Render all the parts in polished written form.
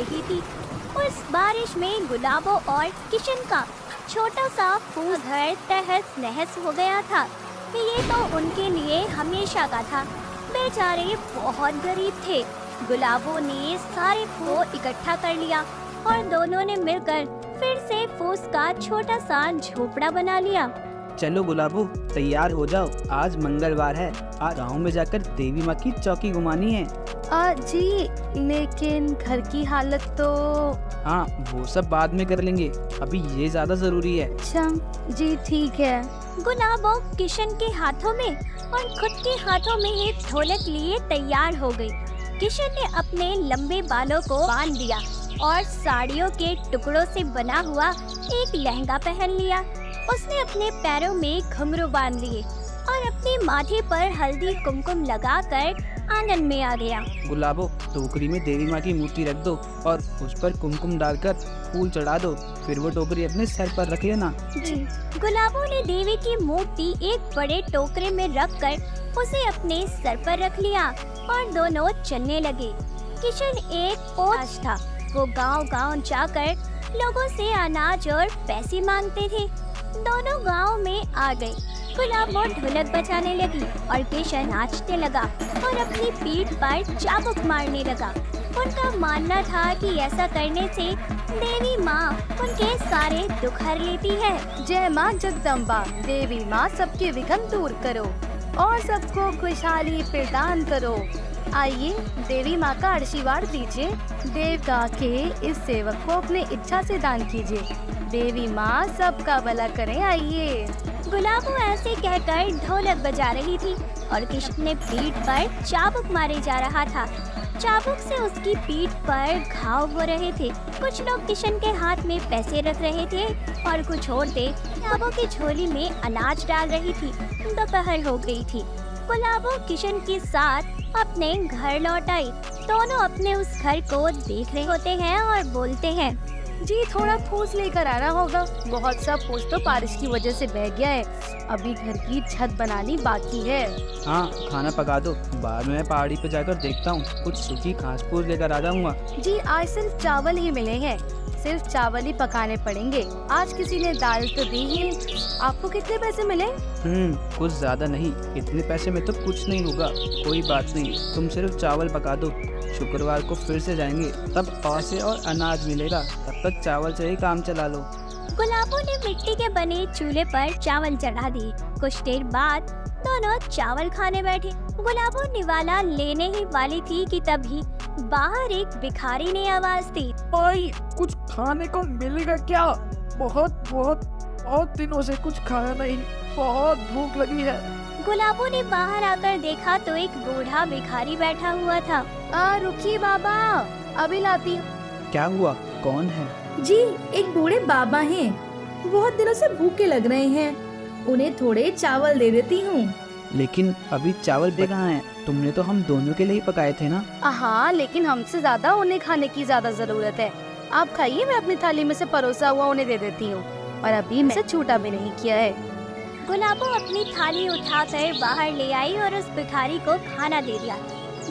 रही थी। उस बारिश में गुलाबो और किशन का छोटा सा फूल घर तहस नहस हो गया था कि ये तो उनके लिए हमेशा का था। बेचारे बहुत गरीब थे। गुलाबो ने सारे फूल इकट्ठा कर लिया और दोनों ने मिलकर फिर से फूस का छोटा सा झोपड़ा बना लिया। चलो गुलाबो, तैयार हो जाओ, आज मंगलवार है। आज गाँव में जाकर देवी माँ की चौकी घुमानी है। जी, लेकिन घर की हालत तो। हाँ, वो सब बाद में कर लेंगे, अभी ये ज्यादा जरूरी है। अच्छा जी, ठीक है। गुलाबो किशन के हाथों में और खुद के हाथों में एक ढोलक लिए तैयार हो गई। किशन ने अपने लंबे बालों को बांध दिया और साड़ियों के टुकड़ों से बना हुआ एक लहंगा पहन लिया। उसने अपने पैरों में घुंघरू बांध लिए और अपने माथे पर हल्दी कुमकुम लगाकर आंगन में आ गया। गुलाबो, टोकरी में देवी माँ की मूर्ति रख दो और उस पर कुमकुम डालकर फूल चढ़ा दो, फिर वो टोकरी अपने सर पर रख लेना। जी। गुलाबो ने देवी की मूर्ति एक बड़े टोकरे में रखकर उसे अपने सर पर रख लिया और दोनों चलने लगे। किशन एक ओझ था। वो गांव-गांव जाकर लोगों से अनाज और पैसे मांगते थे। दोनों गांव में आ गए। गुलाबो ढोलक बजाने लगी और किशन नाचने लगा और अपनी पीठ पर चाबुक मारने लगा। उनका मानना था कि ऐसा करने से देवी माँ उनके सारे दुख हर लेती है। जय माँ जगदम्बा, देवी माँ सबके विघ्न दूर करो और सबको खुशहाली प्रदान करो। आइए देवी माँ का आशीर्वाद दीजिए। देवता के इस सेवक को अपने इच्छा से दान कीजिए। देवी माँ सबका भला करें। आइए। गुलाबो ऐसे कहकर ढोलक बजा रही थी और किशन ने पीठ पर चाबुक मारे जा रहा था। चाबुक से उसकी पीठ पर घाव हो रहे थे। कुछ लोग किशन के हाथ में पैसे रख रहे थे और कुछ औरतें गुलाबो की झोली में अनाज डाल रही थी। दोपहर हो गई थी। गुलाबो किशन के साथ अपने घर लौट आई। दोनों अपने उस घर को देख रहे होते हैं और बोलते हैं, जी थोड़ा फूस लेकर आना होगा। बहुत सा फूस तो बारिश की वजह से बह गया है। अभी घर की छत बनानी बाकी है। हाँ, खाना पका दो, बाद में मैं पहाड़ी पे जाकर देखता हूँ, कुछ सूखी घास फूस लेकर आ जाऊंगा। जी आज सिर्फ चावल ही मिले हैं, सिर्फ चावल ही पकाने पड़ेंगे। आज किसी ने दाल तो दी ही। आपको कितने पैसे मिले? कुछ ज्यादा नहीं, इतने पैसे में तो कुछ नहीं होगा। कोई बात नहीं, तुम सिर्फ चावल पका दो, शुक्रवार को फिर से जाएंगे, तब पैसे और अनाज मिलेगा। तब तक चावल से ही काम चला लो। गुलाबो ने मिट्टी के बने चूल्हे पर चावल चढ़ा दिए। कुछ देर बाद दोनों चावल खाने बैठे। गुलाबो निवाला लेने ही वाली थी कि तभी बाहर एक भिखारी ने आवाज दी, भाई कुछ खाने को मिलेगा क्या? बहुत दिनों से कुछ खाया नहीं, बहुत भूख लगी है। गुलाबो ने बाहर आकर देखा तो एक बूढ़ा भिखारी बैठा हुआ था। रुकिए बाबा, अभी लाती हूँ। क्या हुआ, कौन है? जी एक बूढ़े बाबा हैं, बहुत दिनों से भूखे लग रहे हैं, उन्हें थोड़े चावल दे देती हूँ। लेकिन अभी चावल कहाँ हैं? तुमने तो हम दोनों के लिए ही पकाए थे ना। हाँ, लेकिन हमसे ज्यादा उन्हें खाने की ज्यादा जरूरत है। आप खाइए, मैं अपनी थाली में से परोसा हुआ उन्हें दे देती हूँ और अभी मैं छूटा भी नहीं किया है। गुलाबो अपनी थाली उठाकर बाहर ले आई और उस भिखारी को खाना दे दिया।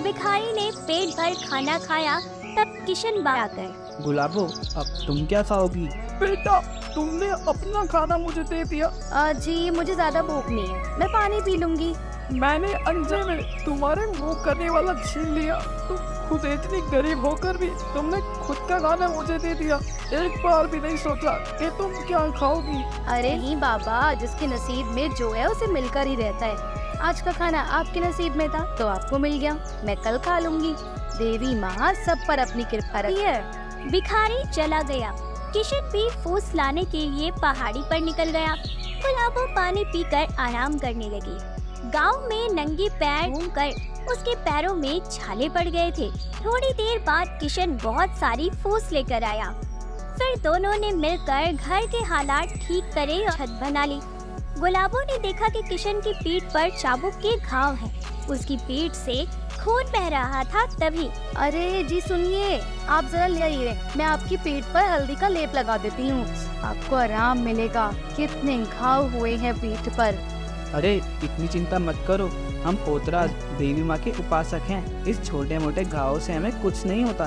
भिखारी ने पेट भर खाना खाया। तब किशन बाहर आकर, गुलाबो अब तुम क्या खाओगी? बेटा तुमने अपना खाना मुझे दे दिया। जी मुझे ज्यादा भूख नहीं है, मैं पानी पी लूंगी। मैंने अनजाने में तुम्हारे मुंह करने वाला छीन लिया। तुम खुद इतनी गरीब होकर भी तुमने खुद का खाना मुझे दे दिया। एक बार भी नहीं सोचा कि तुम क्या खाओगी। अरे नहीं बाबा, जिसके नसीब में जो है उसे मिलकर ही रहता है। आज का खाना आपके नसीब में था तो आपको मिल गया, मैं कल खा लूंगी। देवी माँ सब पर अपनी कृपा रखी है। भिखारी चला गया। किशन भी फूस लाने के लिए पहाड़ी पर निकल गया। गुलाबो पानी पीकर आराम करने लगी। गांव में नंगे पैर घूमकर उसके पैरों में छाले पड़ गए थे। थोड़ी देर बाद किशन बहुत सारी फूस लेकर आया। फिर दोनों ने मिलकर घर के हालात ठीक करे और छत बना ली। गुलाबो ने देखा कि किशन की पीठ पर चाबुक के घाव हैं। उसकी पीठ से खून बह रहा था। तभी अरे जी सुनिए, आप जरा ले आइए, मैं आपकी पेट पर हल्दी का लेप लगा देती हूँ, आपको आराम मिलेगा। कितने घाव हुए हैं पीठ पर। अरे इतनी चिंता मत करो, हम पोतराज देवी माँ के उपासक हैं। इस छोटे मोटे घावों से हमें कुछ नहीं होता।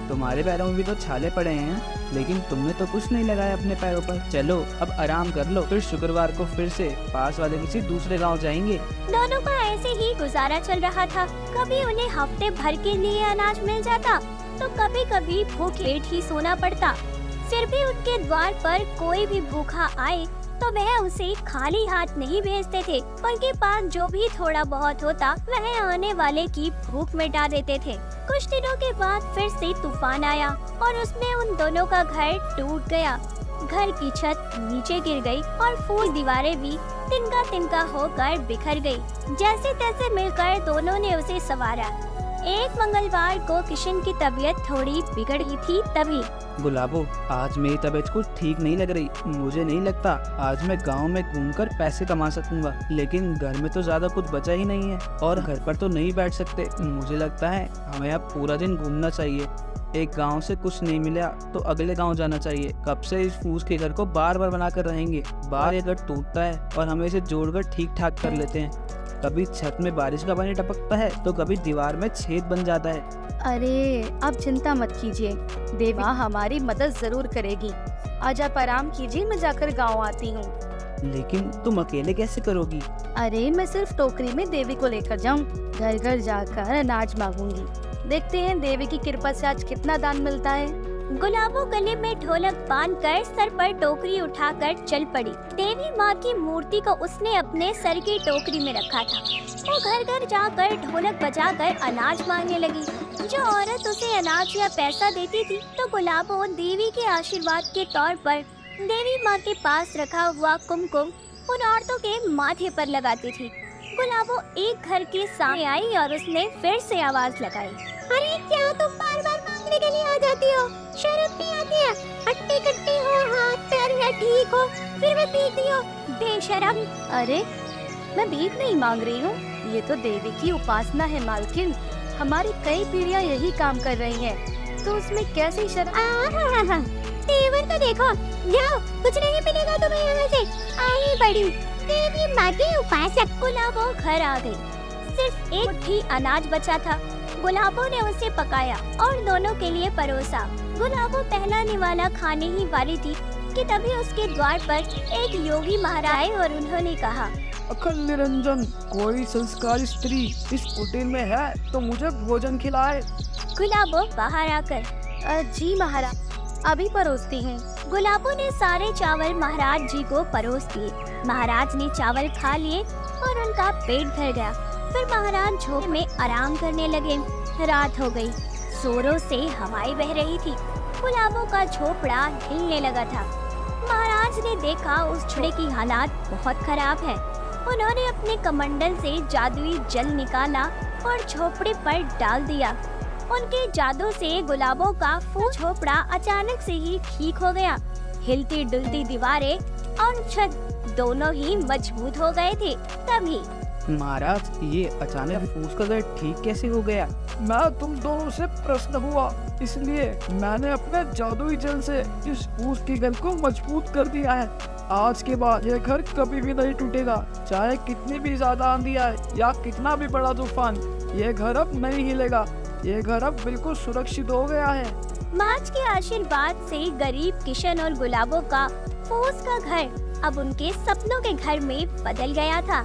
तुम्हारे पैरों में भी तो छाले पड़े हैं, लेकिन तुमने तो कुछ नहीं लगाया अपने पैरों पर। चलो अब आराम कर लो, फिर शुक्रवार को फिर से पास वाले किसी दूसरे गांव जाएंगे। दोनों का ऐसे ही गुजारा चल रहा था। कभी उन्हें हफ्ते भर के लिए अनाज मिल जाता, तो कभी कभी भूखे पेट ही सोना पड़ता। फिर भी उनके द्वार पर कोई भी भूखा आए तो वह उसे खाली हाथ नहीं भेजते थे। उनके पास जो भी थोड़ा बहुत होता वह आने वाले की भूख मिटा देते थे। कुछ दिनों के बाद फिर से तूफान आया और उसमें उन दोनों का घर टूट गया। घर की छत नीचे गिर गई और फूल दीवारें भी तिनका तिनका होकर बिखर गई। जैसे तैसे मिलकर दोनों ने उसे संवारा। एक मंगलवार को किशन की तबीयत थोड़ी बिगड़ गई थी। तभी गुलाबो, आज मेरी तबीयत कुछ ठीक नहीं लग रही। मुझे नहीं लगता आज मैं गांव में घूमकर पैसे कमा सकूंगा, लेकिन घर में तो ज्यादा कुछ बचा ही नहीं है और घर पर तो नहीं बैठ सकते। मुझे लगता है हमें अब पूरा दिन घूमना चाहिए। एक गांव से कुछ नहीं मिला तो अगले गांव जाना चाहिए। कब से इस फूस के घर को बार बार बनाकर रहेंगे। बार ये घर टूटता है और हमें इसे जोड़कर ठीक ठाक कर लेते हैं। कभी छत में बारिश का पानी टपकता है तो कभी दीवार में छेद बन जाता है। अरे अब चिंता मत कीजिए, देवी माँ हमारी मदद जरूर करेगी। आज आप आराम कीजिए, मैं जाकर गांव आती हूँ। लेकिन तुम अकेले कैसे करोगी? अरे मैं सिर्फ टोकरी में देवी को लेकर जाऊँ, घर घर जाकर अनाज मांगूंगी। देखते हैं देवी की कृपा से आज कितना दान मिलता है। गुलाबो गले में ढोलक बांधकर सर पर टोकरी उठाकर चल पड़ी। देवी माँ की मूर्ति को उसने अपने सर की टोकरी में रखा था। वो घर घर जाकर ढोलक बजाकर अनाज मांगने लगी। जो औरत उसे अनाज या पैसा देती थी तो गुलाबो देवी के आशीर्वाद के तौर पर देवी माँ के पास रखा हुआ कुमकुम उन औरतों के माथे पर लगाती थी। गुलाबो एक घर के सामने आई और उसने फिर से आवाज लगाई। अरे क्या तुम बार बार मांगने के लिए आ जाती हो? शर्म नहीं आती है? हट्टी कट्टी हो, हाथ पैर या ठीक हो, फिर भी पीती हो, बेशरम। अरे मैं भीख नहीं मांग रही हूँ, ये तो देवी की उपासना है मालकिन। हमारी कई पीढ़ियाँ यही काम कर रही हैं, तो उसमें कैसी शर्म? तेवर तो देखो, जाओ, कुछ नहीं मिलेगा तुम्हें यहाँ से। आई बड़ी देवी माँ की उपासक। गुलाबो घर आ गई। सिर्फ एक मुट्ठी अनाज बचा था। गुलाबो ने उसे पकाया और दोनों के लिए परोसा। गुलाबो पहला निवाला खाने ही वाली थी कि तभी उसके द्वार पर एक योगी महाराज आए और उन्होंने कहा, अखंड निरंजन, कोई संस्कारी स्त्री इस कुटीर में है तो मुझे भोजन खिलाए। गुलाबो बाहर आकर, जी महाराज, अभी परोसती हूँ। गुलाबो ने सारे चावल महाराज जी को परोस दिए। महाराज ने चावल खा लिए और उनका पेट भर गया। फिर महाराज झोपड़े में आराम करने लगे। रात हो गई। जोरों से हवाएं बह रही थी। गुलाबो का झोपड़ा हिलने लगा था। महाराज ने देखा उस झोपड़े की हालात बहुत खराब है। उन्होंने अपने कमंडल से जादुई जल निकाला और झोपड़े पर डाल दिया। उनके जादू से गुलाबो का झोपड़ा अचानक से ही ठीक हो गया। हिलती डुलती दीवारें और छत दोनों ही मजबूत हो गए थे। तभी महाराज, ये अचानक फूस का घर ठीक कैसे हो गया? मैं तुम दोनों से प्रश्न हुआ, इसलिए मैंने अपने जादुई जल से इस फूस के घर को मजबूत कर दिया है। आज के बाद ये घर कभी भी नहीं टूटेगा, चाहे कितनी भी ज्यादा आंधी आए या कितना भी बड़ा तूफान। ये घर अब नहीं हिलेगा। ये घर अब बिल्कुल सुरक्षित हो गया है। महाराज के आशीर्वाद से गरीब किशन और गुलाबो का फूस का घर अब उनके सपनों के घर में बदल गया था।